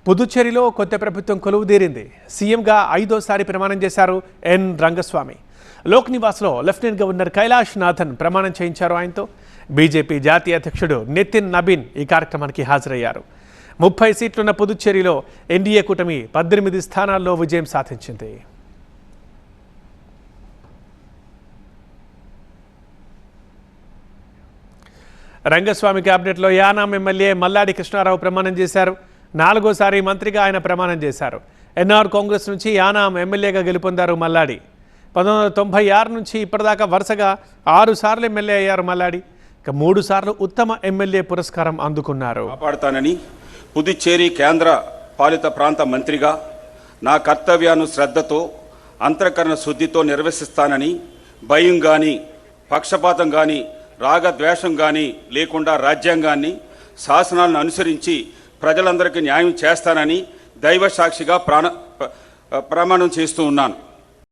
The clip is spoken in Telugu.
పుదుచ్చేరిలో కొత్త ప్రభుత్వం కొలువుదీరింది. సీఎంగా 5వ సారి ప్రమాణం చేశారు ఎన్ రంగస్వామి. లోక్ నివాస్లో లెఫ్టినెంట్ గవర్నర్ కైలాష్ నాథన్ ప్రమాణం చేయించారు. ఆయనతో బీజేపీ జాతీయ అధ్యక్షుడు నితిన్ నబీన్ ఈ కార్యక్రమానికి హాజరయ్యారు. 30 సీట్లున్న పుదుచ్చేరిలో ఎన్డీఏ కూటమి 18 స్థానాల్లో విజయం సాధించింది. రంగస్వామి కేబినెట్లో యానాం ఎమ్మెల్యే మల్లాడి కృష్ణారావు ప్రమాణం చేశారు. 4వ సారి మంత్రిగా ఆయన ప్రమాణం చేశారు. ఎన్ఆర్ కాంగ్రెస్ నుంచి యానాం ఎమ్మెల్యేగా గెలుపొందారు మల్లాడి. 1996 నుంచి ఇప్పటిదాకా వరుసగా 6 సార్లు ఎమ్మెల్యే అయ్యారు మల్లాడి. 3 సార్లు ఉత్తమ ఎమ్మెల్యే పురస్కారం అందుకున్నారు. కాపాడుతానని పుదుచ్చేరి కేంద్ర పాలిత ప్రాంత మంత్రిగా నా కర్తవ్యాన్ని శ్రద్ధతో అంతఃకరణ శుద్ధితో నిర్వహిస్తానని భయం కానీ పక్షపాతం కానీ రాగద్వేషం కానీ లేకుండా రాజ్యాంగాన్ని శాసనాలను అనుసరించి ప్రజలందరికీ న్యాయం చేస్తానని దైవ సాక్షిగా ప్రమాణం చేస్తూ ఉన్నాను.